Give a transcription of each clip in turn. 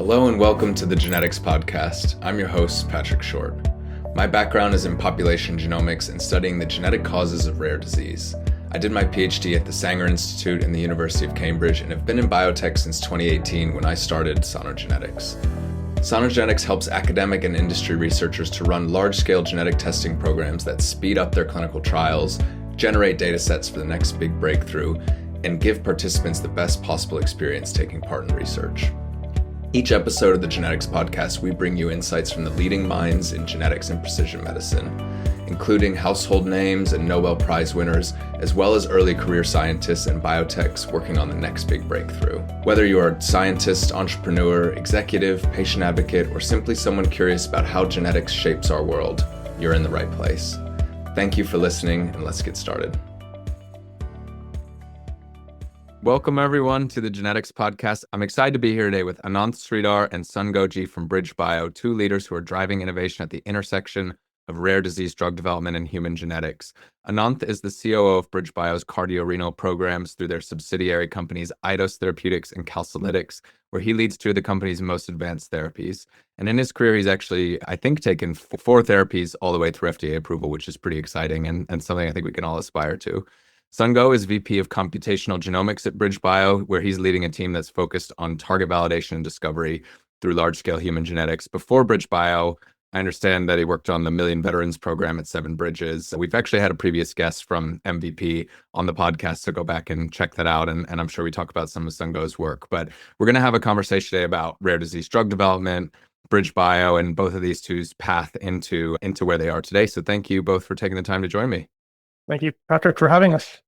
Hello and welcome to the Genetics Podcast. I'm your host, Patrick Short. My background is in population genomics and studying the genetic causes of rare disease. I did my PhD at the Sanger Institute in the University of Cambridge and have been in biotech since 2018 when I started Genetics. Genetics helps academic and industry researchers to run large-scale genetic testing programs that speed up their clinical trials, generate data sets for the next big breakthrough, and give participants the best possible experience taking part in research. Each episode of the Genetics Podcast, we bring you insights from the leading minds in genetics and precision medicine, including household names and Nobel Prize winners, as well as early career scientists and biotechs working on the next big breakthrough. Whether you are a scientist, entrepreneur, executive, patient advocate, or simply someone curious about how genetics shapes our world, you're in the right place. Thank you for listening, and let's get started. Welcome, everyone, to the Genetics Podcast. I'm excited to be here today with Ananth Sridhar and Sun-Gou Ji from BridgeBio, two leaders who are driving innovation at the intersection of rare disease drug development and human genetics. Ananth is the COO of BridgeBio's Cardiorenal programs through their subsidiary companies Eidos Therapeutics and Calcilytics, where he leads two of the company's most advanced therapies. And in his career, he's actually, I think, taken four therapies all the way through FDA approval, which is pretty exciting and something I think we can all aspire to. Sun-Gou is VP of Computational Genomics at BridgeBio, where he's leading a team that's focused on target validation and discovery through large-scale human genetics. Before BridgeBio, I understand that he worked on the Million Veterans program at Seven Bridges. We've actually had a previous guest from MVP on the podcast, so go back and check that out. And I'm sure we talk about some of Sun-Gou's work. But we're going to have a conversation today about rare disease drug development, BridgeBio, and both of these two's path into where they are today. So thank you both for taking the time to join me. Thank you, Patrick, for having us.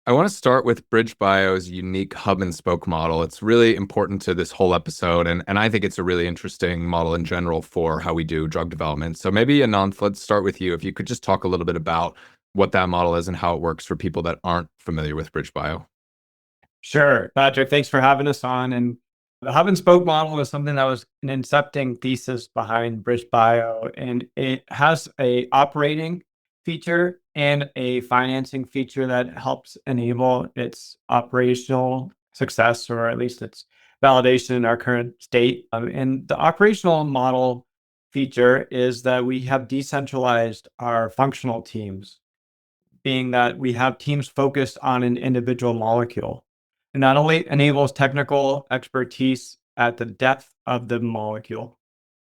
I want to start with BridgeBio's unique hub and spoke model. It's really important to this whole episode, and I think it's a really interesting model in general for how we do drug development. So maybe, Ananth, let's start with you. If you could just talk a little bit about what that model is and how it works for people that aren't familiar with BridgeBio. Sure, Patrick, thanks for having us on. And the hub and spoke model is something that was an incepting thesis behind BridgeBio, and it has a operating feature and a financing feature that helps enable its operational success, or at least its validation in our current state. And the operational model feature is that we have decentralized our functional teams, being that we have teams focused on an individual molecule. And not only enables technical expertise at the depth of the molecule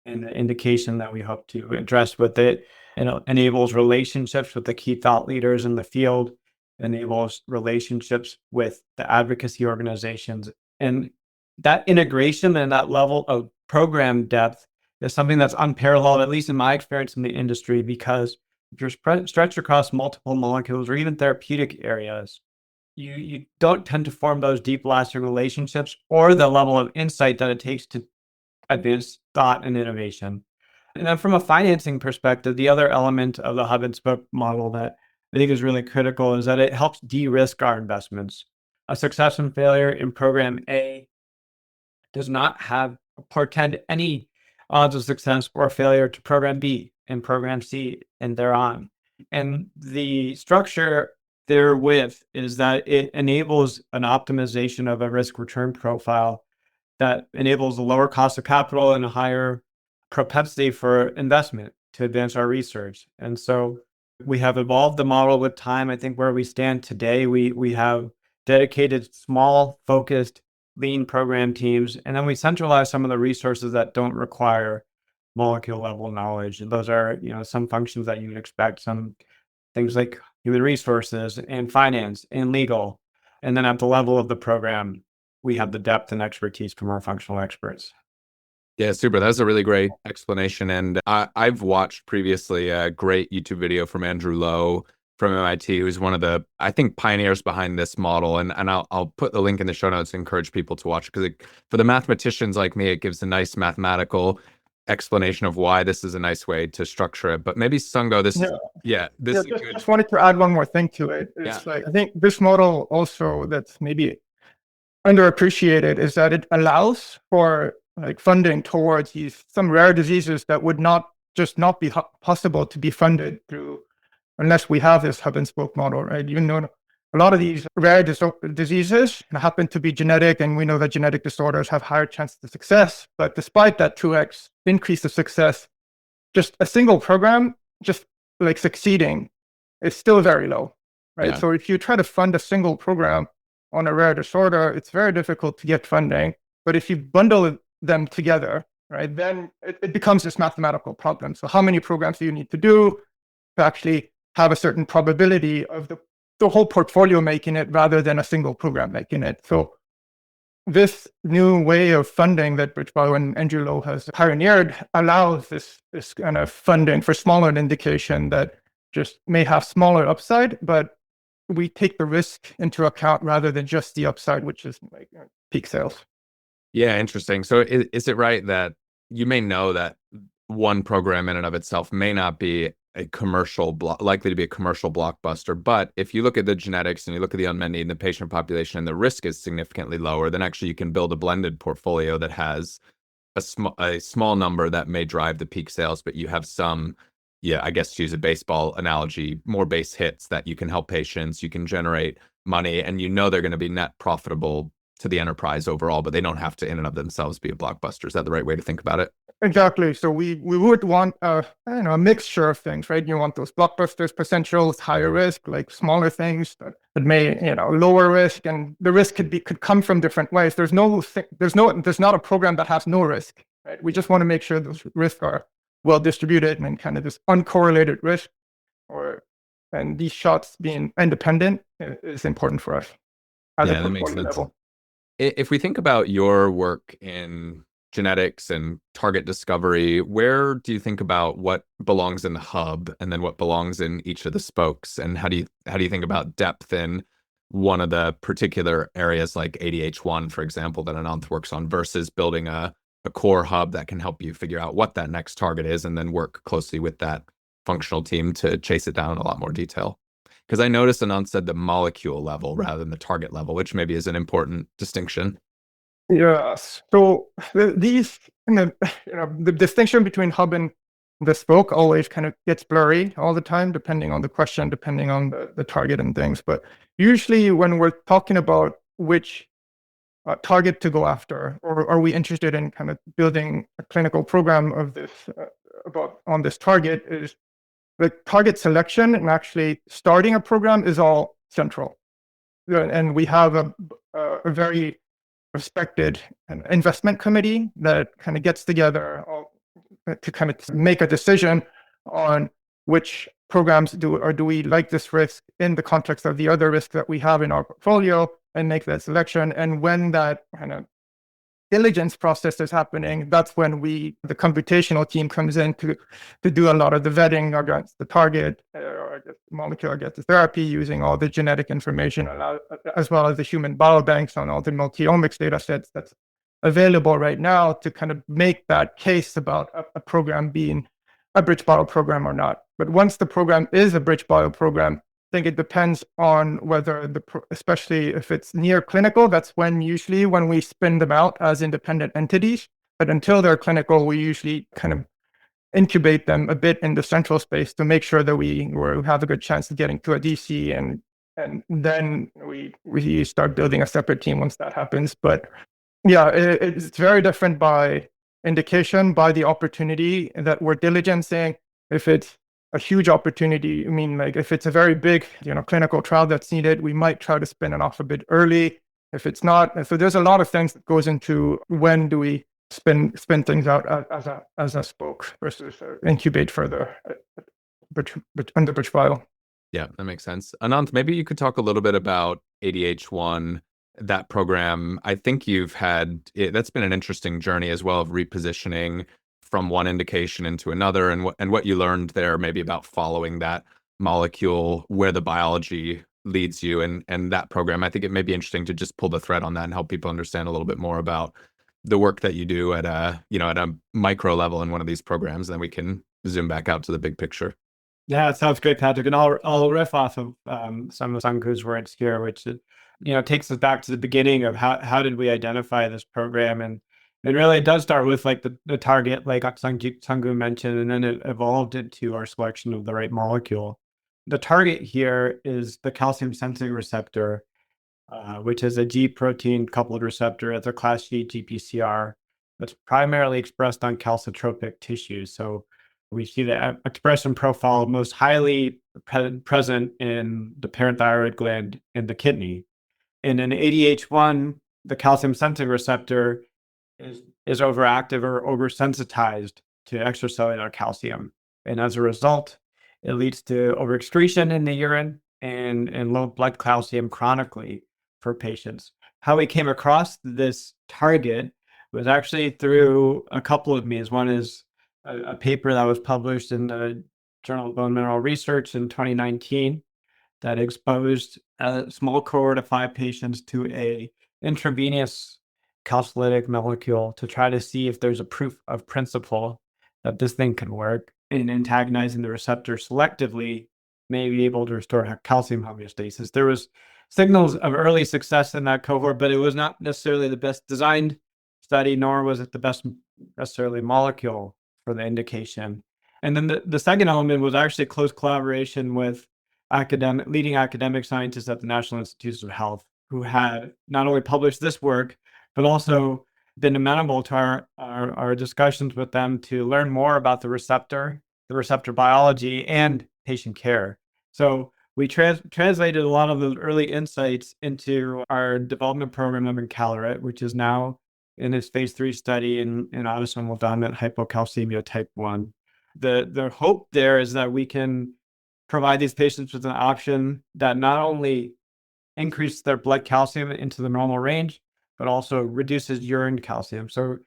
and the indication that we hope to address with it, it enables relationships with the key thought leaders in the field, enables relationships with the advocacy organizations. And that integration and that level of program depth is something that's unparalleled, at least in my experience in the industry, because if you're stretched across multiple molecules or even therapeutic areas, you don't tend to form those deep, lasting relationships or the level of insight that it takes to advance thought and innovation. And then from a financing perspective, the other element of the hub and spoke model that I think is really critical is that it helps de-risk our investments. A success and failure in program A does not portend any odds of success or failure to program B and program C and thereon. And the structure therewith is that it enables an optimization of a risk-return profile that enables a lower cost of capital and a higher propensity for investment to advance our research. And so we have evolved the model with time. I think where we stand today, we have dedicated, small, focused, lean program teams, and then we centralize some of the resources that don't require molecule level knowledge. And those are, some functions that you would expect, some things like human resources and finance and legal. And then at the level of the program, we have the depth and expertise from our functional experts. Yeah, super. That's a really great explanation. And I've watched previously a great YouTube video from Andrew Lowe from MIT, who's one of the, I think, pioneers behind this model. And I'll put the link in the show notes to encourage people to watch, because for the mathematicians like me, it gives a nice mathematical explanation of why this is a nice way to structure it. But maybe Sun-Gou, this is good. Just wanted to add one more thing to it. It's I think this model also that's maybe underappreciated is that it allows for funding towards some rare diseases that would not be possible to be funded through unless we have this hub and spoke model, right? Even though a lot of these rare diseases happen to be genetic, and we know that genetic disorders have higher chances of success. But despite that 2x increase of success, just a single program, just like succeeding, is still very low, right? Yeah. So if you try to fund a single program on a rare disorder, it's very difficult to get funding. But if you bundle them together, right, then it becomes this mathematical problem. So how many programs do you need to do to actually have a certain probability of the whole portfolio making it rather than a single program making it? So this new way of funding that BridgeBio and Andrew Lowe has pioneered allows this kind of funding for smaller indication that just may have smaller upside, but we take the risk into account rather than just the upside, which is like peak sales. Yeah, interesting. So is it right that you may know that one program in and of itself may not be likely to be a commercial blockbuster, but if you look at the genetics and you look at the unmet need in the patient population and the risk is significantly lower, then actually you can build a blended portfolio that has a small number that may drive the peak sales, but you have some, I guess to use a baseball analogy, more base hits that you can help patients, you can generate money, and they're going to be net profitable to the enterprise overall, but they don't have to in and of themselves be a blockbuster. Is that the right way to think about it? Exactly. So we would want a mixture of things, right? You want those blockbusters, potentials, higher risk, like smaller things that may, lower risk, and the risk could come from different ways. There's not a program that has no risk, right? We just want to make sure those risks are well distributed and kind of this uncorrelated risk, and these shots being independent is important for us. Yeah, that makes sense. Level. If we think about your work in genetics and target discovery, where do you think about what belongs in the hub and then what belongs in each of the spokes? And how do you think about depth in one of the particular areas like ADH1, for example, that Ananth works on versus building a core hub that can help you figure out what that next target is and then work closely with that functional team to chase it down in a lot more detail? Because I noticed Ananth said the molecule level rather than the target level, which maybe is an important distinction. Yes. So the distinction between hub and the spoke always kind of gets blurry all the time, depending on the question, depending on the target and things. But usually when we're talking about which target to go after, or are we interested in kind of building a clinical program of this on this target, is the target selection and actually starting a program is all central. And we have a very respected investment committee that kind of gets together to kind of make a decision on which programs do we like this risk in the context of the other risks that we have in our portfolio, and make that selection. And when that kind of diligence process is happening, that's when the computational team comes in to do a lot of the vetting against the target or against the molecule, against the therapy, using all the genetic information as well as the human biobanks on all the multi-omics data sets that's available right now to kind of make that case about a program being a BridgeBio program or not. But once the program is a BridgeBio program, I think it depends on whether especially if it's near clinical, that's usually when we spin them out as independent entities. But until they're clinical, we usually kind of incubate them a bit in the central space to make sure that we have a good chance of getting to a DC, and then we start building a separate team once that happens. But yeah, it's very different by indication, by the opportunity that we're diligencing. If it's a huge opportunity, like if it's a very big, clinical trial that's needed, we might try to spin it off a bit early. If it's not, so there's a lot of things that goes into when do we spin things out as a spoke versus incubate further under BridgeBio. Yeah, that makes sense. Ananth, maybe you could talk a little bit about ADH1, that program. I think that's been an interesting journey as well of repositioning from one indication into another, and what you learned there maybe about following that molecule, where the biology leads you, and that program. I think it may be interesting to just pull the thread on that and help people understand a little bit more about the work that you do at a micro level in one of these programs, and then we can zoom back out to the big picture. Yeah, it sounds great, Patrick. And I'll riff off of some of Sun-Gou's words here, which takes us back to the beginning of how did we identify this program. And it really does start with like the target, like Sun-Gou mentioned, and then it evolved into our selection of the right molecule. the target here is the calcium sensing receptor, which is a G protein coupled receptor. It's a class G GPCR that's primarily expressed on calcitropic tissues. So we see the expression profile most highly present in the parathyroid gland and the kidney. In an ADH1, the calcium sensing receptor is overactive or oversensitized to extracellular calcium. And as a result, it leads to overexcretion in the urine and low blood calcium chronically for patients. How we came across this target was actually through a couple of means. One is a paper that was published in the Journal of Bone Mineral Research in 2019 that exposed a small cohort of 5 patients to a intravenous calcilytic molecule to try to see if there's a proof of principle that this thing can work in antagonizing the receptor selectively, may be able to restore calcium homeostasis. There was signals of early success in that cohort, but it was not necessarily the best designed study, nor was it the best necessarily molecule for the indication. And then the second element was actually close collaboration with leading academic scientists at the National Institutes of Health, who had not only published this work, but also been amenable to our discussions with them to learn more about the receptor biology, and patient care. So we translated a lot of the early insights into our development program of encaleret, which is now in its phase 3 study in autosomal dominant hypocalcemia type 1. The hope there is that we can provide these patients with an option that not only increases their blood calcium into the normal range, but also reduces urine calcium. So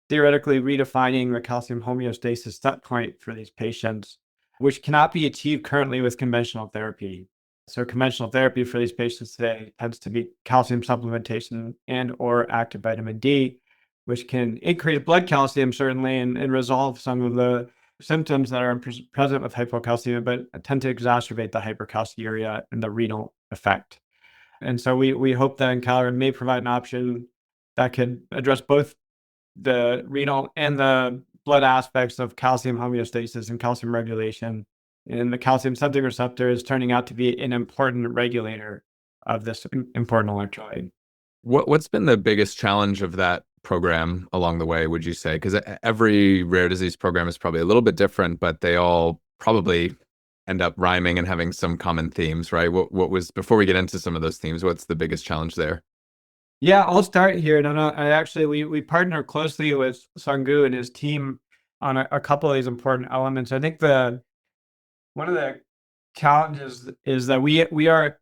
theoretically redefining the calcium homeostasis set point for these patients, which cannot be achieved currently with conventional therapy. So conventional therapy for these patients today tends to be calcium supplementation and or active vitamin D, which can increase blood calcium certainly and resolve some of the symptoms that are present with hypocalcemia, but tend to exacerbate the hypercalciuria and the renal effect. And so we hope that encaleret may provide an option that could address both the renal and the blood aspects of calcium homeostasis and calcium regulation. And the calcium sensing receptor is turning out to be an important regulator of this important electrolyte. What's been the biggest challenge of that program along the way, would you say? Because every rare disease program is probably a little bit different, but they all probably end up rhyming and having some common themes, right? What was, before we get into some of those themes, what's the biggest challenge there? Yeah, I'll start here. We partner closely with Sun-Gou and his team on a couple of these important elements. I think one of the challenges is that we are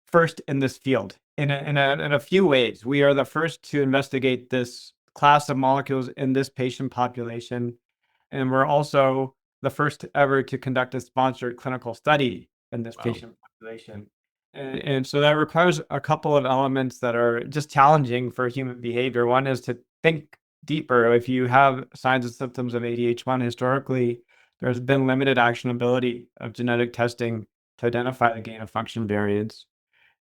first in this field in a few ways. We are the first to investigate this class of molecules in this patient population, and we're also the first ever to conduct a sponsored clinical study in this patient population. And so that requires a couple of elements that are just challenging for human behavior. One is to think deeper. If you have signs and symptoms of ADH1, historically, there's been limited actionability of genetic testing to identify the gain of function variants.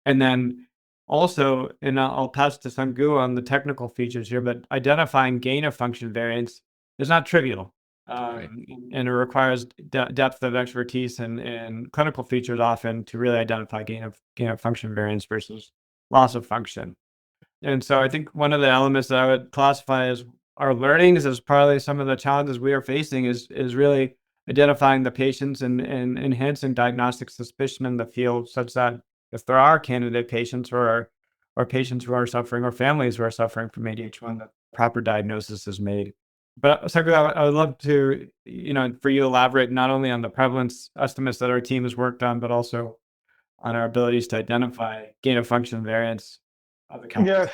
And then also, and I'll pass to Sun-Gou on the technical features here, but identifying gain of function variants is not trivial. And it requires depth of expertise and clinical features often to really identify gain of function variants versus loss of function. And so I think one of the elements that I would classify as our learnings as probably some of the challenges we are facing is really identifying the patients and enhancing diagnostic suspicion in the field, such that if there are candidate patients or patients who are suffering or families who are suffering from ADH1, that proper diagnosis is made. But Sun-Gou, I would love to, for you to elaborate not only on the prevalence estimates that our team has worked on, but also on our abilities to identify gain of function variants of the calcium.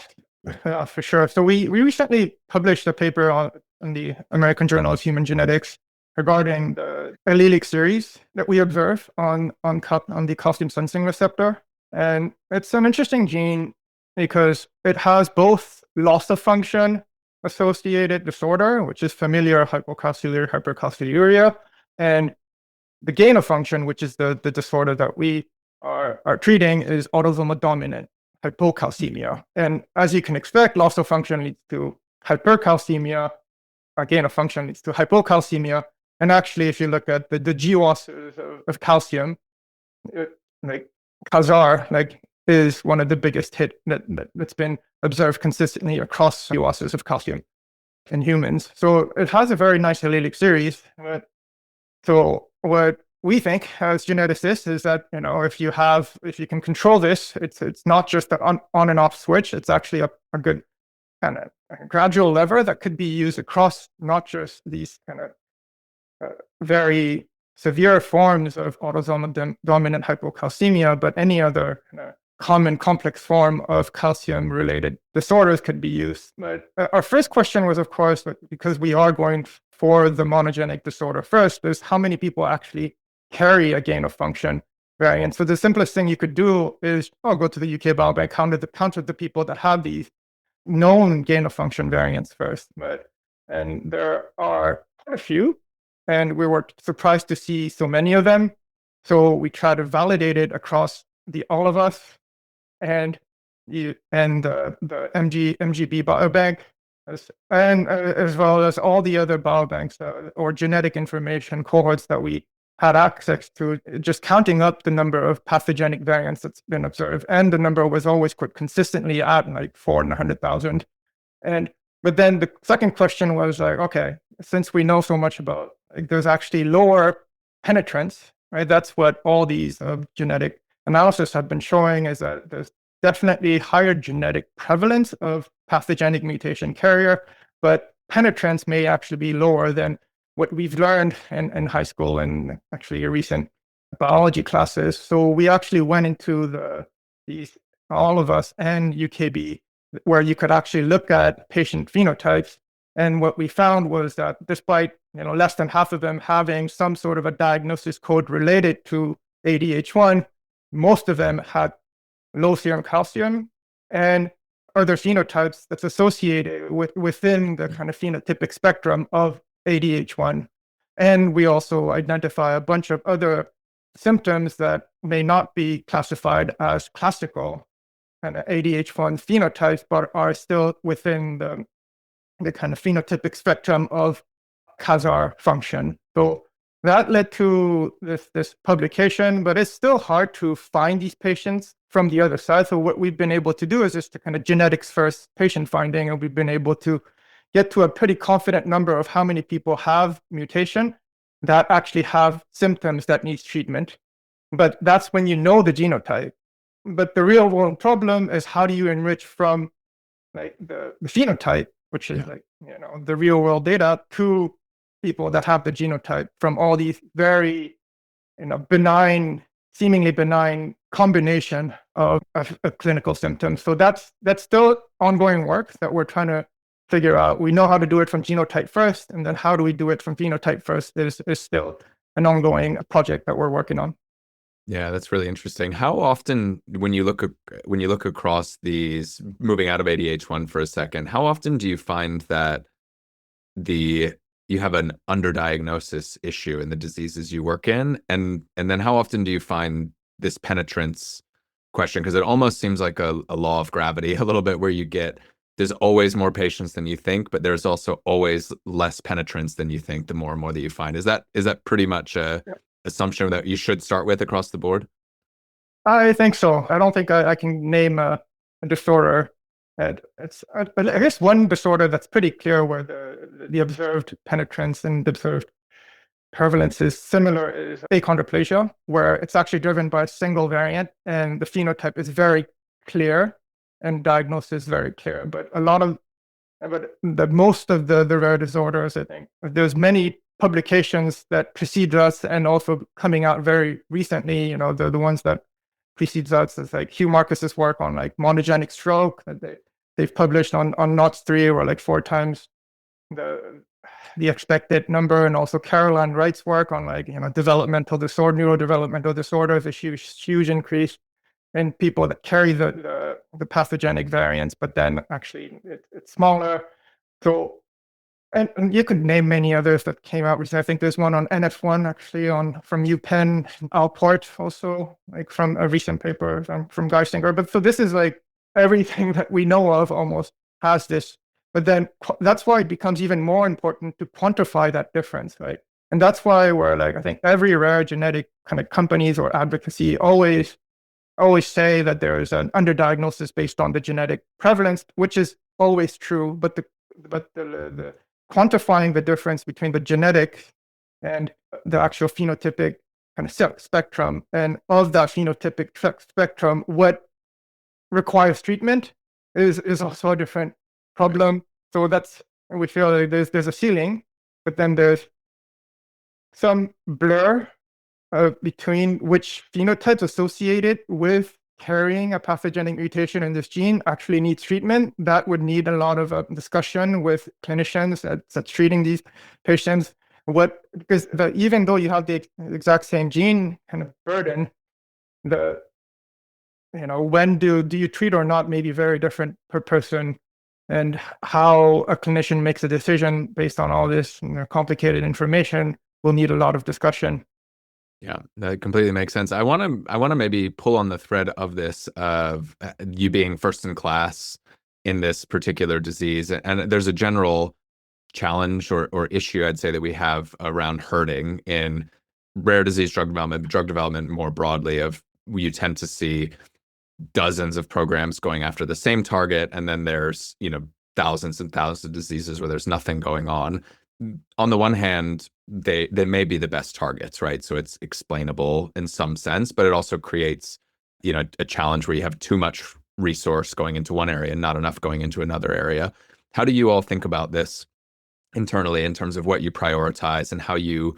Yeah, for sure. So we recently published a paper on the American Journal of Human Genetics regarding the allelic series that we observe on the calcium sensing receptor. And it's an interesting gene because it has both loss of function associated disorder, which is familiar hypocalciuria, hypercalciuria, and the gain of function, which is the disorder that we are treating, is autosomal dominant hypocalcemia. And as you can expect, loss of function leads to hypercalcemia, gain of function leads to hypocalcemia. And actually, if you look at the GWAS of calcium, like CASR, is one of the biggest hit that's been observed consistently across losses of calcium in humans. So it has a very nice allelic series. So what we think as geneticists is that, if you can control this, it's not just an on and off switch. It's actually a good kind of gradual lever that could be used across not just these kind of very severe forms of autosomal dominant hypocalcemia, but any other common complex form of calcium-related disorders could be used. But our first question was, of course, because we are going for the monogenic disorder first, is how many people actually carry a gain of function variant. So the simplest thing you could do is go to the UK Biobank, count the people that have these known gain of function variants first. And there are quite a few, and we were surprised to see so many of them. So we tried to validate it across all of us and the MGB biobank, as well as all the other biobanks or genetic information cohorts that we had access to, just counting up the number of pathogenic variants that's been observed. And the number was always quite consistently at 4 in 100,000. But then the second question was okay, since we know so much about, there's actually lower penetrance, right? That's what all these genetic analysis have been showing, is that there's definitely higher genetic prevalence of pathogenic mutation carrier, but penetrance may actually be lower than what we've learned in high school and actually recent biology classes. So we actually went into all of us and UKB, where you could actually look at patient phenotypes. And what we found was that despite less than half of them having some sort of a diagnosis code related to ADH1, most of them had low serum calcium and other phenotypes that's associated within the kind of phenotypic spectrum of ADH1. And we also identify a bunch of other symptoms that may not be classified as classical kind of ADH1 phenotypes, but are still within the kind of phenotypic spectrum of CASR function. So that led to this publication, but it's still hard to find these patients from the other side. So what we've been able to do is just to kind of genetics first patient finding, and we've been able to get to a pretty confident number of how many people have mutation that actually have symptoms that needs treatment. But that's when you know the genotype. But the real world problem is, how do you enrich from the phenotype, which is the real world data, to people that have the genotype from all these very seemingly benign combination of clinical symptoms. So that's still ongoing work that we're trying to figure out. We know how to do it from genotype first, and then how do we do it from phenotype first is still an ongoing project that we're working on. Yeah, that's really interesting. How often, when you look across these, moving out of ADH1 for a second, how often do you find that you have an underdiagnosis issue in the diseases you work in, and then how often do you find this penetrance question? Because it almost seems like a law of gravity a little bit, where there's always more patients than you think, but there's also always less penetrance than you think the more and more that you find. Is that pretty much a assumption that you should start with across the board? I think so. I don't think I can name a disorder. I guess one disorder that's pretty clear where the observed penetrance and the observed prevalence is similar is achondroplasia, where it's actually driven by a single variant and the phenotype is very clear and diagnosis very clear. But most of the rare disorders, I think there's many publications that precede us and also coming out very recently, the ones that precedes us is Hugh Marcus's work on monogenic stroke that they've published on NOTS3, or 4 times the expected number, and also Caroline Wright's work on developmental disorder, neurodevelopmental disorders, a huge increase in people that carry the pathogenic variants, but then actually it's smaller. So and you could name many others that came out recently. I think there's one on NF1 actually from UPenn, Alport also, from a recent paper from Geisinger. But so this is everything that we know of almost has this. But then that's why it becomes even more important to quantify that difference, right? And that's why we're like, I think every rare genetic kind of companies or advocacy always say that there is an underdiagnosis based on the genetic prevalence, which is always true. But the quantifying the difference between the genetic and the actual phenotypic kind of spectrum, and of that phenotypic spectrum, what requires treatment is also a different problem. So we feel like there's a ceiling, but then there's some blur between which phenotypes associated with carrying a pathogenic mutation in this gene actually needs treatment. That would need a lot of discussion with clinicians that's treating these patients. Because even though you have the exact same gene kind of burden, when do you treat or not may be very different per person, and how a clinician makes a decision based on all this complicated information will need a lot of discussion. Yeah, that completely makes sense. I want to maybe pull on the thread of this, of you being first in class in this particular disease. And there's a general challenge or issue, I'd say, that we have around herding in rare disease drug development more broadly. You tend to see dozens of programs going after the same target, and then there's thousands and thousands of diseases where there's nothing going on. On the one hand, they may be the best targets, right? So it's explainable in some sense, but it also creates a challenge where you have too much resource going into one area and not enough going into another area. How do you all think about this internally in terms of what you prioritize and how you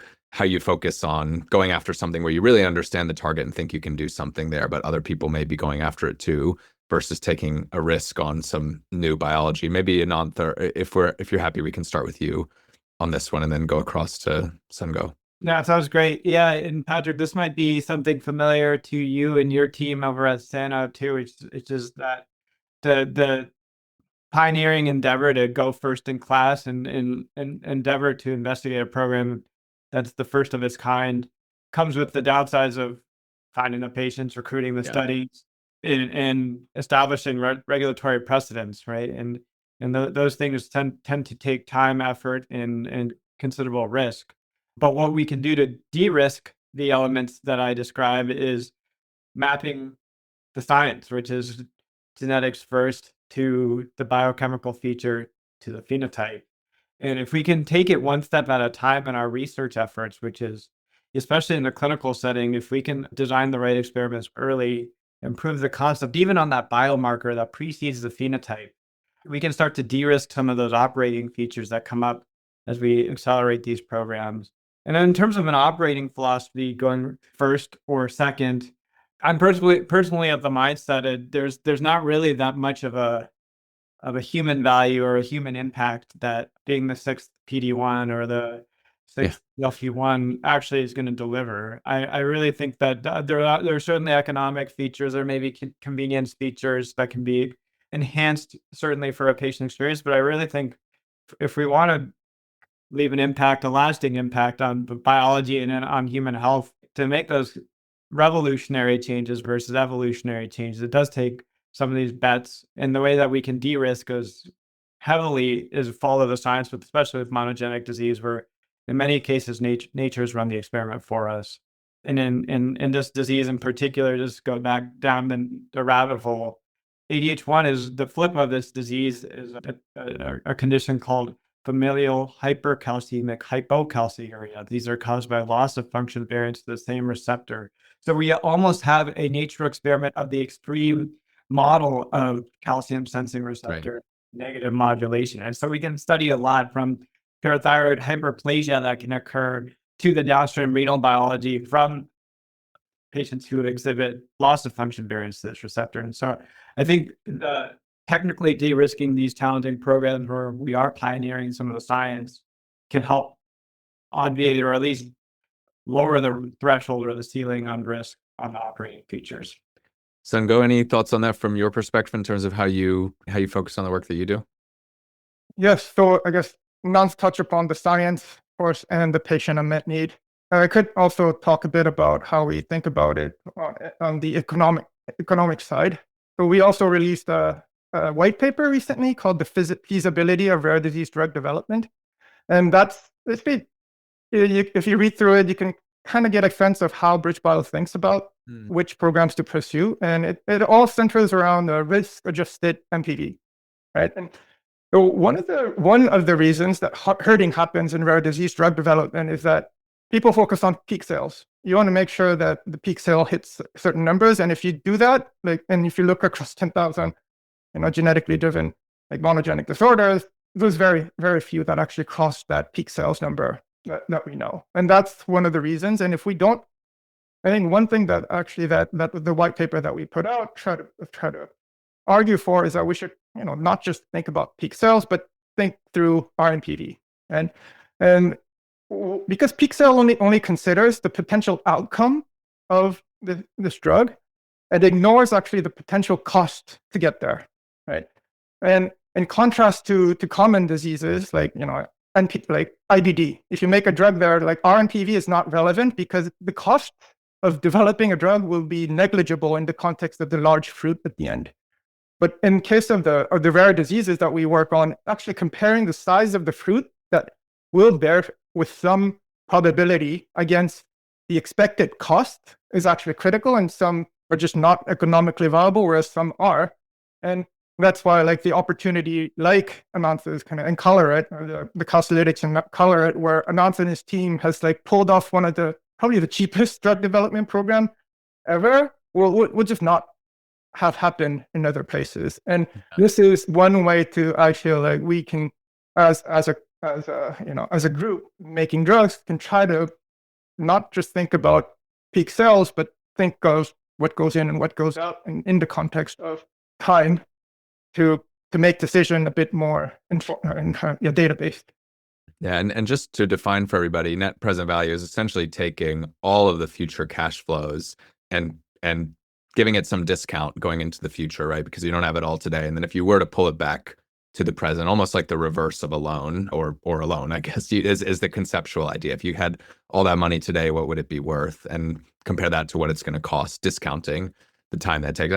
focus on going after something where you really understand the target and think you can do something there, but other people may be going after it too, versus taking a risk on some new biology? Maybe Ananth, if you're happy, we can start with you on this one and then go across to Sun-Gou. Yeah, sounds great. Yeah, and Patrick, this might be something familiar to you and your team over at Sano too, which is that the pioneering endeavor to go first in class and endeavor to investigate a program that's the first of its kind comes with the downsides of finding the patients, recruiting the studies, and establishing regulatory precedents, right? And those things tend to take time, effort, and considerable risk. But what we can do to de-risk the elements that I describe is mapping the science, which is genetics first to the biochemical feature to the phenotype. And if we can take it one step at a time in our research efforts, which is especially in the clinical setting, if we can design the right experiments early, improve the concept, even on that biomarker that precedes the phenotype, we can start to de-risk some of those operating features that come up as we accelerate these programs. And then in terms of an operating philosophy, going first or second, I'm personally of the mindset that there's not really that much of a human value or a human impact that being the sixth PD-1 or the sixth LP1 actually is going to deliver. I really think that there are certainly economic features, or maybe convenience features that can be enhanced certainly for a patient experience. But I really think if we want to leave an impact, a lasting impact on biology and on human health, to make those revolutionary changes versus evolutionary changes, it does take some of these bets. And the way that we can de-risk is follow the science, but especially with monogenic disease, where in many cases nature's run the experiment for us. And in this disease in particular, just go back down the rabbit hole. ADH1 is the flip of this disease, is a condition called familial hypercalcemic hypocalcemia. These are caused by loss of function variants to the same receptor. So we almost have a nature experiment of the extreme model of calcium sensing receptor negative modulation. And so we can study a lot from parathyroid hyperplasia that can occur to the downstream renal biology from patients who exhibit loss of function variants to this receptor. And so I think technically de-risking these challenging programs where we are pioneering some of the science can help obviate or at least lower the threshold or the ceiling on risk on the operating features. Sun-Gou, any thoughts on that from your perspective in terms of how you focus on the work that you do? Yes, so I guess Ananth touched upon the science, of course, and the patient unmet need. I could also talk a bit about how we think about it on the economic side. So we also released a white paper recently called The Feasibility of Rare Disease Drug Development. And that's basically if you read through it, you can kind of get a sense of how BridgeBio thinks about which programs to pursue. And it all centers around the risk-adjusted MPV, right? And so one of the reasons that herding happens in rare disease drug development is that people focus on peak sales. You want to make sure that the peak sale hits certain numbers. And if you do that, and if you look across 10,000, genetically driven, monogenic disorders, there's very, very few that actually cross that peak sales number that we know. And that's one of the reasons. And if we don't, I think one thing that actually that the white paper that we put out try to argue for is that we should, not just think about peak sales, but think through RNPV. And because peak sale only considers the potential outcome of this drug, it ignores actually the potential cost to get there, right? And in contrast to common diseases like IBD, if you make a drug there, RNPV is not relevant because the cost of developing a drug will be negligible in the context of the large fruit at the end. But in case of the rare diseases that we work on, actually comparing the size of the fruit that will bear with some probability against the expected cost is actually critical, and some are just not economically viable, whereas some are. And that's why the opportunity Ananth's kind of in Coloret, or the Castellitics in Coloret, where Ananth and his team has pulled off one of probably the cheapest drug development program ever, will just not have happened in other places. And this is one way to, I feel like we can, as a group making drugs, can try to not just think about peak sales, but think of what goes in and what goes out in the context of time to make decision a bit more data-based. Yeah, and just to define for everybody, net present value is essentially taking all of the future cash flows and giving it some discount going into the future, right? Because you don't have it all today. And then if you were to pull it back to the present, almost like the reverse of a loan or a loan, I guess, is the conceptual idea. If you had all that money today, what would it be worth? And compare that to what it's going to cost, discounting the time that takes.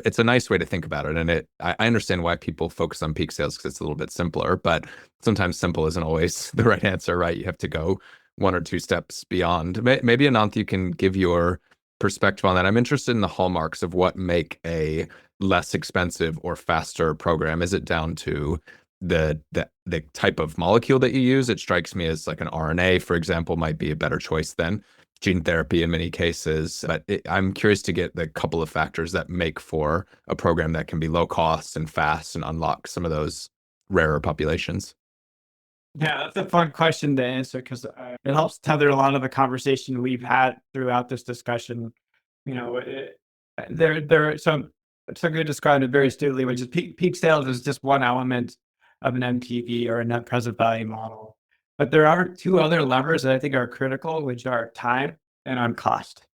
It's a nice way to think about it. And I understand why people focus on peak sales because it's a little bit simpler, but sometimes simple isn't always the right answer, right? You have to go one or two steps beyond. Maybe, Ananth, you can give your perspective on that. I'm interested in the hallmarks of what make a less expensive or faster program. Is it down to the type of molecule that you use? It strikes me as an RNA, for example, might be a better choice than gene therapy in many cases. But I'm curious to get the couple of factors that make for a program that can be low cost and fast and unlock some of those rarer populations. Yeah, that's a fun question to answer because it helps tether a lot of the conversation we've had throughout this discussion. Sun-Gou described it very astutely, which is peak sales is just one element of an MPV or a net present value model. But there are two other levers that I think are critical, which are time and on cost.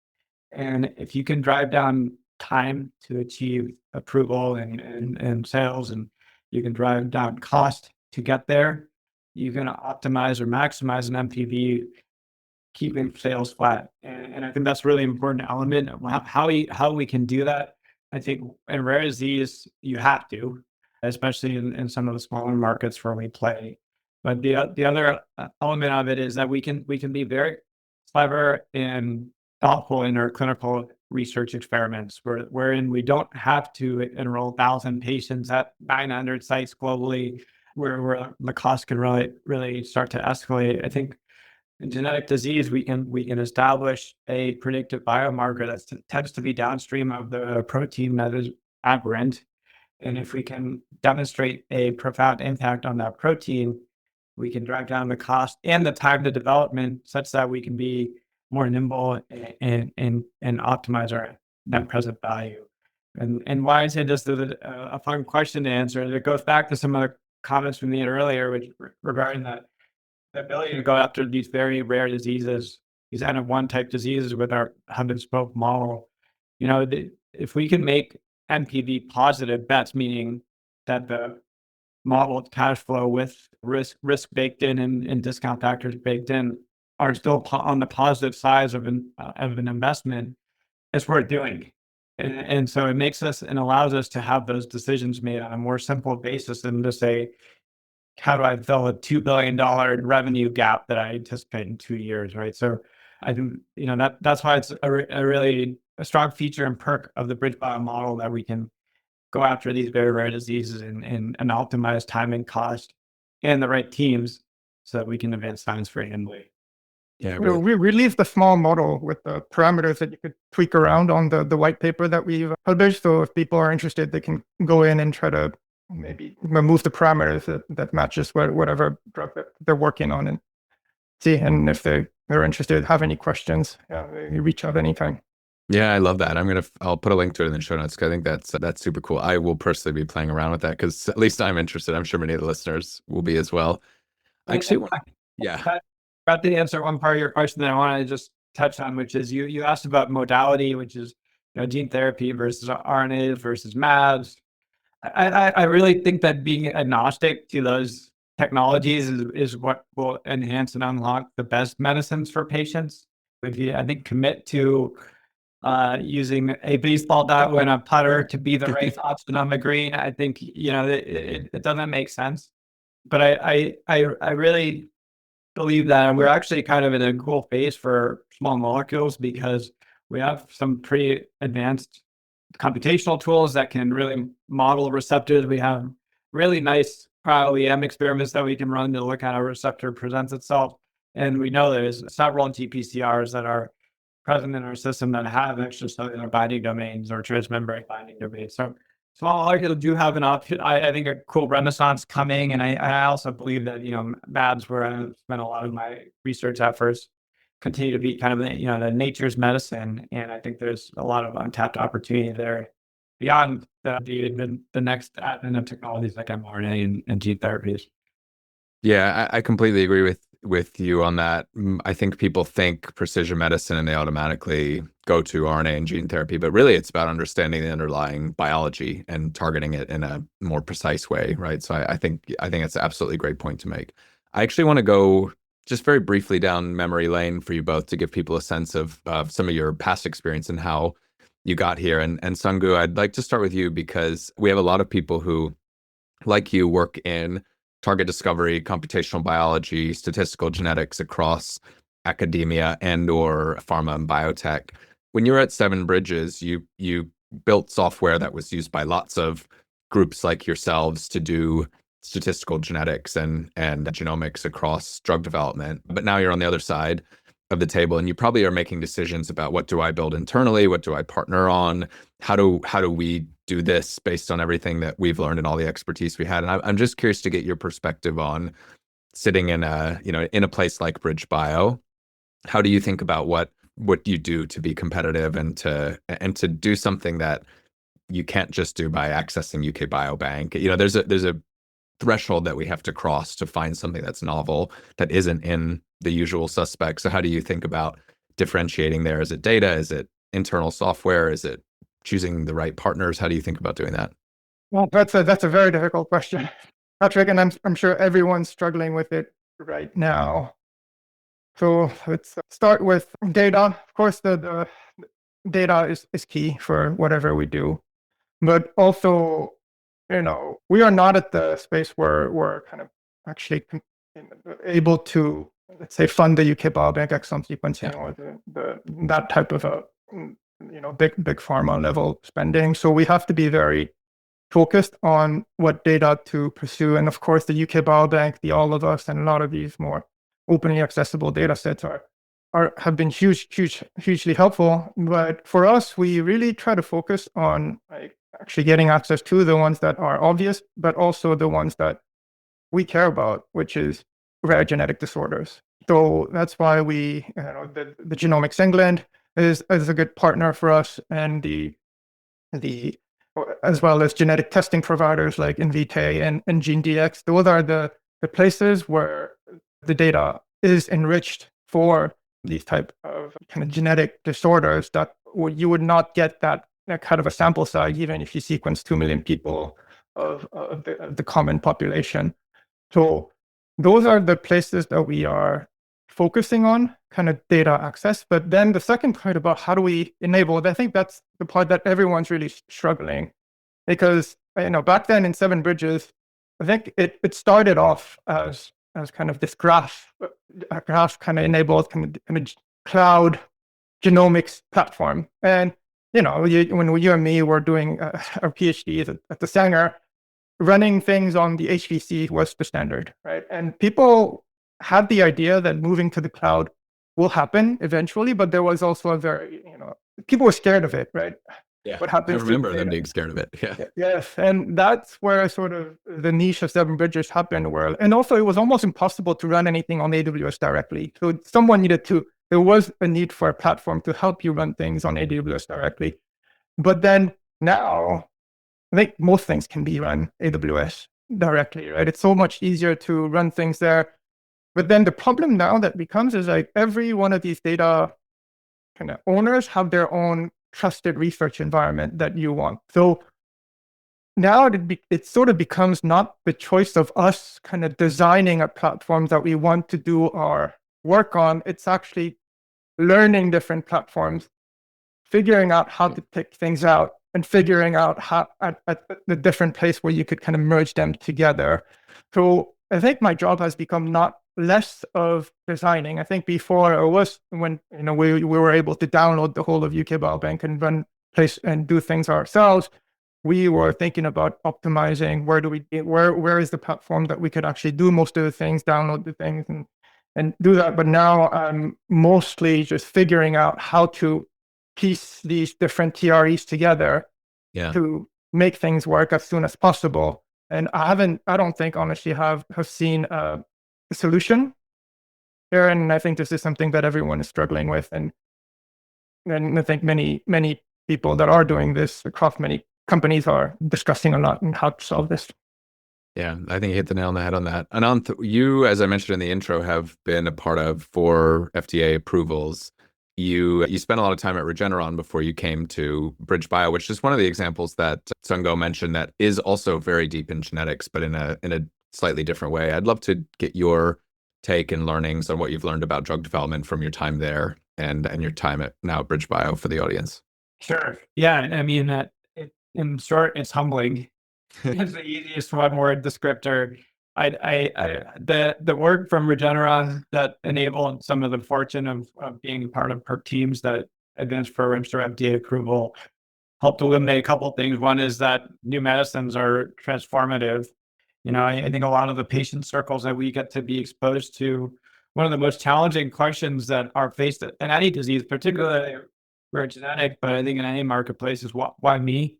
And if you can drive down time to achieve approval and sales, and you can drive down cost to get there, you can optimize or maximize an MPV, keeping sales flat. And I think that's a really important element of how we can do that. I think in rare disease, you have to, especially in some of the smaller markets where we play. But the other element of it is that we can be very clever and thoughtful in our clinical research experiments, wherein we don't have to enroll 1,000 patients at 900 sites globally, where the cost can really start to escalate. I think in genetic disease, we can establish a predictive biomarker that tends to be downstream of the protein that is aberrant. And if we can demonstrate a profound impact on that protein, we can drive down the cost and the time to development such that we can be more nimble and optimize our net present value. And why I say this is a fun question to answer. It goes back to some other comments we made earlier, which regarding the ability to go after these very rare diseases, these N-of-1 type diseases with our hub and spoke model. If we can make NPV positive bets, meaning that the model cash flow with risk baked in and discount factors baked in are still on the positive side of an investment, it's worth doing. And so it makes us and allows us to have those decisions made on a more simple basis than to say, how do I fill a $2 billion revenue gap that I anticipate in 2 years, right? So I think, that's why it's a really strong feature and perk of the BridgeBio model, that we can go after these very rare diseases and optimize time and cost and the right teams so that we can advance science very nimbly. Yeah, really. We released a small model with the parameters that you could tweak around on the white paper that we've published. So if people are interested, they can go in and try to maybe remove the parameters that matches whatever drug that they're working on, and see. And if they're interested, have any questions, you reach out anytime. Yeah, I love that. I'll put a link to it in the show notes, because I think that's super cool. I will personally be playing around with that, because at least I'm interested. I'm sure many of the listeners will be as well. About to answer one part of your question that I want to just touch on, which is you asked about modality, which is gene therapy versus RNA versus mAbs. I really think that being agnostic to those technologies is what will enhance and unlock the best medicines for patients. If you, I think, commit to using a baseball bat and a putter to be the right option on the green, I think it doesn't make sense. But I really believe that we're actually kind of in a cool phase for small molecules, because we have some pretty advanced computational tools that can really model receptors. We have really nice cryo-EM experiments that we can run to look at how a receptor presents itself. And we know there's several GPCRs that are present in our system that have extracellular binding domains or transmembrane binding domains. So small molecules do have an option. I think a cool renaissance coming. And I also believe that, mAbs, where I spent a lot of my research efforts, continue to be kind of the nature's medicine. And I think there's a lot of untapped opportunity there beyond the next advent of technologies like mRNA and gene therapies. Yeah, I completely agree with you on that. I think people think precision medicine and they automatically go to RNA and gene therapy, but really it's about understanding the underlying biology and targeting it in a more precise way, right? So I think it's an absolutely great point to make. I actually want to go just very briefly down memory lane for you both to give people a sense of some of your past experience and how you got here. And Sun-Gou, I'd like to start with you, because we have a lot of people who, like you, work in target discovery, computational biology, statistical genetics across academia and/or pharma and biotech. When you were at Seven Bridges, you built software that was used by lots of groups like yourselves to do statistical genetics and genomics across drug development. But now you're on the other side of the table, and you probably are making decisions about, what do I build internally? What do I partner on? How do we do this based on everything that we've learned and all the expertise we had? And I'm just curious to get your perspective on sitting in a place like BridgeBio. How do you think about what you do to be competitive and to do something that you can't just do by accessing UK Biobank? There's a threshold that we have to cross to find something that's novel, that isn't in the usual suspects. So how do you think about differentiating there? Is it data? Is it internal software? Is it choosing the right partners? How do you think about doing that? Well, that's a very difficult question, Patrick, and I'm sure everyone's struggling with it right now. So let's start with data. Of course, the data is key for whatever we do, but also, we are not at the space where we're kind of actually able to, let's say, fund the UK Biobank exome sequencing or that type of a big pharma level spending. So we have to be very focused on what data to pursue. And of course, the UK Biobank, the All of Us, and a lot of these more openly accessible data sets have been hugely helpful. But for us, we really try to focus on actually getting access to the ones that are obvious, but also the ones that we care about, which is rare genetic disorders. So that's why the Genomics England is a good partner for us, and the as well as genetic testing providers like Invitae and GeneDx. Those are the places where the data is enriched for these type of kind of genetic disorders that you would not get that kind of a sample size, even if you sequence 2 million people of the common population. So those are the places that we are focusing on, kind of data access. But then the second part about how do we enable, I think that's the part that everyone's really struggling, because back then in Seven Bridges, I think it started off as kind of this graph kind of enabled kind of cloud genomics platform. And, when you and me were doing our PhDs at the Sanger, running things on the HPC was the standard, right? And people had the idea that moving to the cloud will happen eventually, but there was also a very, people were scared of it, right? Yeah, what happens? I remember them being scared of it. Yeah. Yes, and that's where sort of the niche of Seven Bridges happened. And also, it was almost impossible to run anything on AWS directly. So someone needed to. There was a need for a platform to help you run things on AWS directly. But then now, I think most things can be run AWS directly, right? It's so much easier to run things there. But then the problem now that becomes is like every one of these data kind of owners have their own trusted research environment that you want. So now it sort of becomes not the choice of us kind of designing a platform that we want to do our work on. It's actually learning different platforms, figuring out how to pick things out, and figuring out how at the different place where you could kind of merge them together. So I think my job has become not less of designing. I think before it was when we were able to download the whole of UK Biobank and run place and do things ourselves. We were thinking about optimizing where is the platform that we could actually do most of the things, download the things and do that. But now I'm mostly just figuring out how to piece these different TREs together to make things work as soon as possible. And I don't think honestly have seen a solution there. And I think this is something that everyone is struggling with. And I think many people that are doing this across many companies are discussing a lot on how to solve this. Yeah, I think you hit the nail on the head on that. Ananth, you, as I mentioned in the intro, have been a part of 4 FDA approvals. You spent a lot of time at Regeneron before you came to BridgeBio, which is one of the examples that Sun-Gou mentioned that is also very deep in genetics, but in a slightly different way. I'd love to get your take and learnings on what you've learned about drug development from your time there and your time at now BridgeBio for the audience. Sure. Yeah, I mean, in short, it's humbling. It's the easiest one-word descriptor. The work from Regeneron that enabled some of the fortune of being part of her teams that advanced programs for FDA approval helped eliminate a couple of things. One is that new medicines are transformative. I think a lot of the patient circles that we get to be exposed to, one of the most challenging questions that are faced in any disease, particularly rare genetic, but I think in any marketplace, is why me?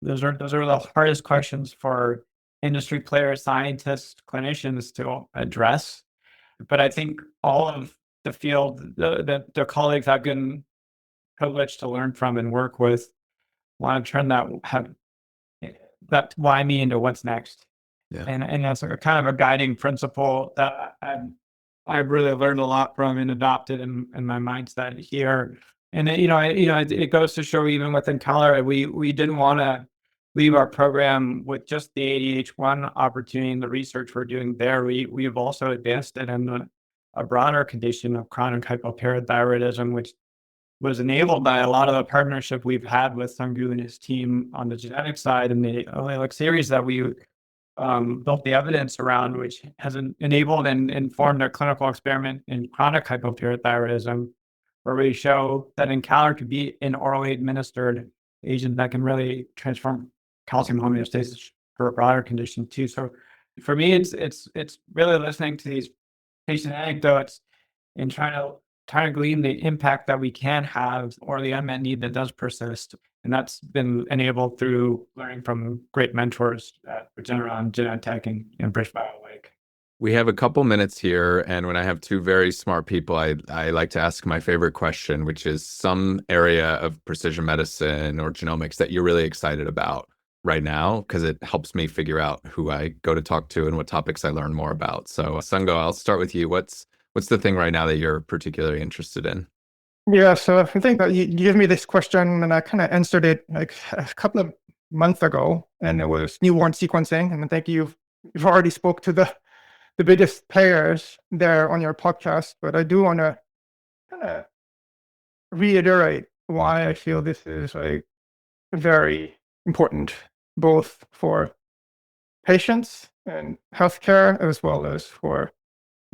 Those are the hardest questions for industry players, scientists, clinicians to address. But I think all of the field, the colleagues I've been privileged to learn from and work with, want to turn that why me into what's next. Yeah. And that's a kind of a guiding principle that I've really learned a lot from and adopted in my mindset here. And it goes to show even within Color, we didn't want to leave our program with just the ADH1 opportunity and the research we're doing there. We've also advanced it in a broader condition of chronic hypoparathyroidism, which was enabled by a lot of the partnership we've had with Sun-Gou and his team on the genetic side and the allelic series that we built the evidence around, which has enabled and informed our clinical experiment in chronic hypoparathyroidism, where we show that encaleret could be an orally administered agent that can really transform calcium homeostasis for a broader condition too. So for me, it's really listening to these patient anecdotes and trying to glean the impact that we can have or the unmet need that does persist. And that's been enabled through learning from great mentors at Regeneron, Genentech, and BridgeBio. We have a couple minutes here, and when I have 2 very smart people, I like to ask my favorite question, which is some area of precision medicine or genomics that you're really excited about right now, because it helps me figure out who I go to talk to and what topics I learn more about. So Sun-Gou, I'll start with you. What's the thing right now that you're particularly interested in? Yeah, so I think that you gave me this question and I kind of answered it like a couple of months ago, and it was newborn sequencing. And I think you've already spoke to the biggest players there on your podcast, but I do want to kind of reiterate why I feel this is like very important, both for patients and healthcare, as well as for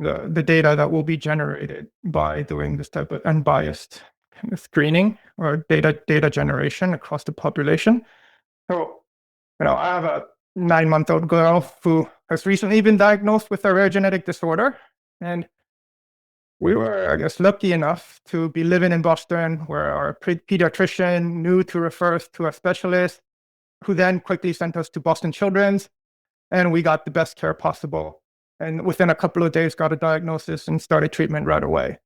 the data that will be generated by doing this type of unbiased kind of screening or data generation across the population. So, I have a 9-month-old girl who has recently been diagnosed with a rare genetic disorder. And we were, I guess, lucky enough to be living in Boston, where our pediatrician knew to refer us to a specialist, who then quickly sent us to Boston Children's, and we got the best care possible. And within a couple of days, got a diagnosis and started treatment right away.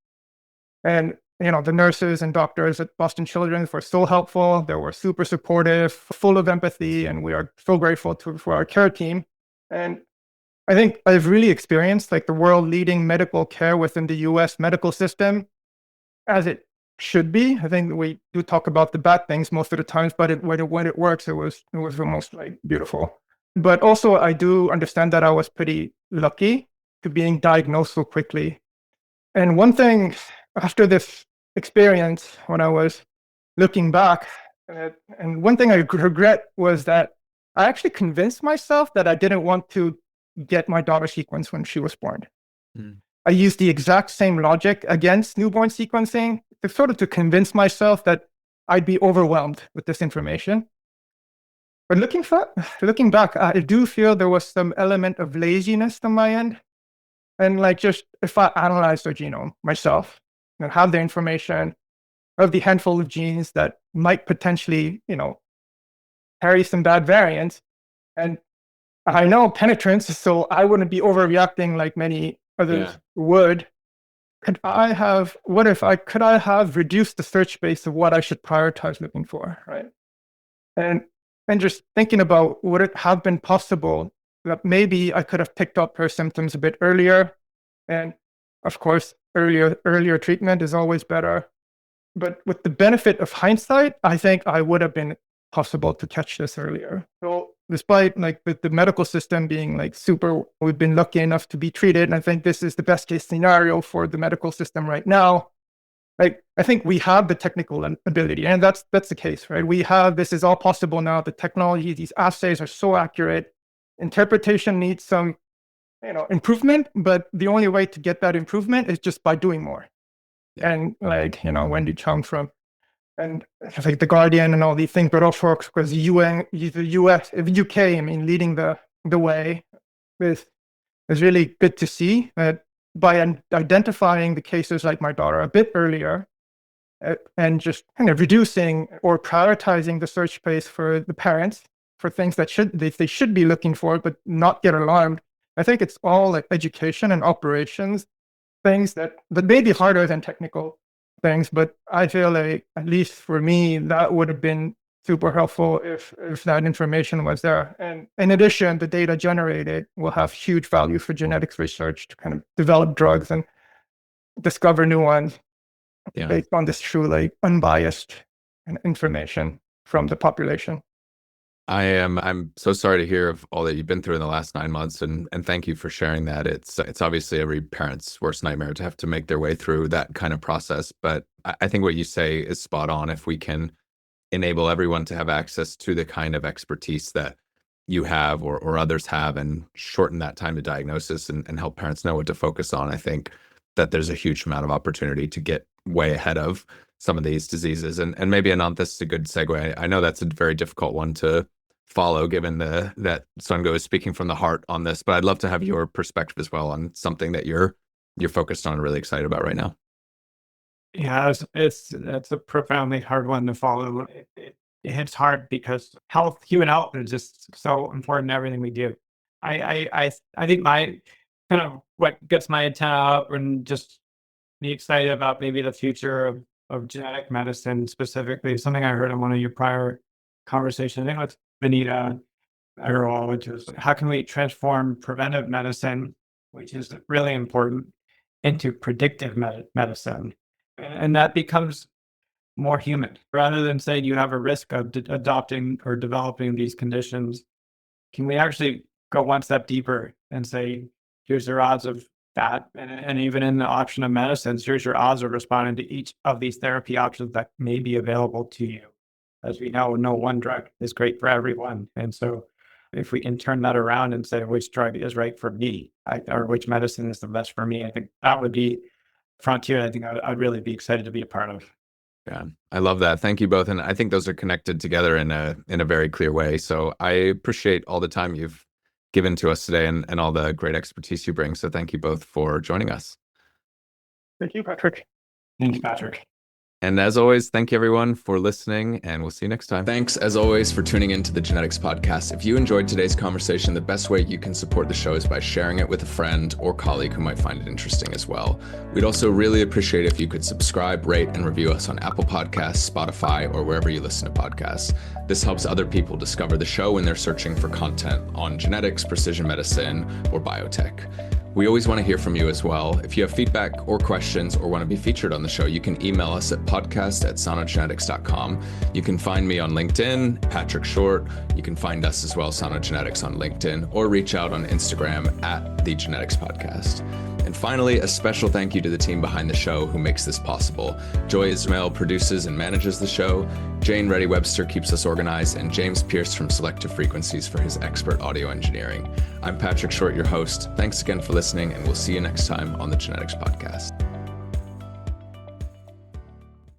And the nurses and doctors at Boston Children's were so helpful. They were super supportive, full of empathy, and we are so grateful for our care team. And I think I've really experienced like the world leading medical care within the US medical system, as it should be. I think we do talk about the bad things most of the times, but when it works, it was almost like beautiful. But also, I do understand that I was pretty lucky to being diagnosed so quickly. And one thing after this experience, when I was looking back, and one thing I regret was that I actually convinced myself that I didn't want to get my daughter sequenced when she was born. I used the exact same logic against newborn sequencing to convince myself that I'd be overwhelmed with this information. But looking back, I do feel there was some element of laziness on my end. And like, just if I analyze the genome myself and have the information of the handful of genes that might potentially, carry some bad variants, and I know penetrance, so I wouldn't be overreacting like many others would. Could I have reduced the search space of what I should prioritize looking for, right? And just thinking about, would it have been possible that maybe I could have picked up her symptoms a bit earlier? And of course, earlier treatment is always better. But with the benefit of hindsight, I think I would have been possible to catch this earlier. So despite like the medical system being like we've been lucky enough to be treated, and I think this is the best case scenario for the medical system right now. Like, I think we have the technical ability, and that's the case, right? This is all possible now. The technology, these assays are so accurate. Interpretation needs some, improvement, but the only way to get that improvement is just by doing more. And like, Wendy Chung and I think the Guardian and all these things, but also because the UK, leading the way is really good to see that by identifying the cases like my daughter a bit earlier, and just kind of reducing or prioritizing the search space for the parents for things that they should be looking for, but not get alarmed. I think it's all like education and operations things that may be harder than technical things, but I feel like, at least for me, that would have been super helpful if that information was there. And in addition, the data generated will have huge value for genetics research to kind of develop drugs and discover new ones based on this true, like, unbiased information from the population. I'm so sorry to hear of all that you've been through in the last 9 months, and thank you for sharing that. It's obviously every parent's worst nightmare to have to make their way through that kind of process. But I think what you say is spot on. If we can enable everyone to have access to the kind of expertise that you have or others have, and shorten that time to diagnosis and help parents know what to focus on, I think that there's a huge amount of opportunity to get way ahead of some of these diseases. And maybe, Ananth, this is a good segue. I know that's a very difficult one to follow, given that Sun-Gou is speaking from the heart on this, but I'd love to have your perspective as well on something that you're focused on and really excited about right now. Yeah, that's a profoundly hard one to follow. It hits hard because human health is just so important in everything we do. I think my kind of what gets my antenna up and just be excited about maybe the future of genetic medicine specifically, something I heard in one of your prior conversations, I think with Benita Agarwal, which is how can we transform preventive medicine, which is really important, into predictive medicine. And that becomes more human. Rather than saying you have a risk of adopting or developing these conditions, can we actually go one step deeper and say, here's your odds of that? And even in the option of medicines, here's your odds of responding to each of these therapy options that may be available to you. As we know, no one drug is great for everyone. And so if we can turn that around and say which drug is right for me, or which medicine is the best for me, I think that would be frontier. I think I'd really be excited to be a part of. Yeah, I love that. Thank you both. And I think those are connected together in a very clear way. So I appreciate all the time you've given to us today and all the great expertise you bring. So thank you both for joining us. Thank you, Patrick. Thank you, Patrick. And as always, thank you everyone for listening, and we'll see you next time. Thanks as always for tuning into the Genetics Podcast. If you enjoyed today's conversation, the best way you can support the show is by sharing it with a friend or colleague who might find it interesting as well. We'd also really appreciate if you could subscribe, rate, and review us on Apple Podcasts, Spotify, or wherever you listen to podcasts. This helps other people discover the show when they're searching for content on genetics, precision medicine, or biotech. We always want to hear from you as well. If you have feedback or questions or want to be featured on the show, you can email us at podcast@sonogenetics.com. You can find me on LinkedIn, Patrick Short. You can find us as well, Sonogenetics, on LinkedIn, or reach out on Instagram at The Genetics Podcast. And finally, a special thank you to the team behind the show who makes this possible. Joy Ismail produces and manages the show. Jane Reddy-Webster keeps us organized, and James Pierce from Selective Frequencies for his expert audio engineering. I'm Patrick Short, your host. Thanks again for listening, and we'll see you next time on the Genetics Podcast.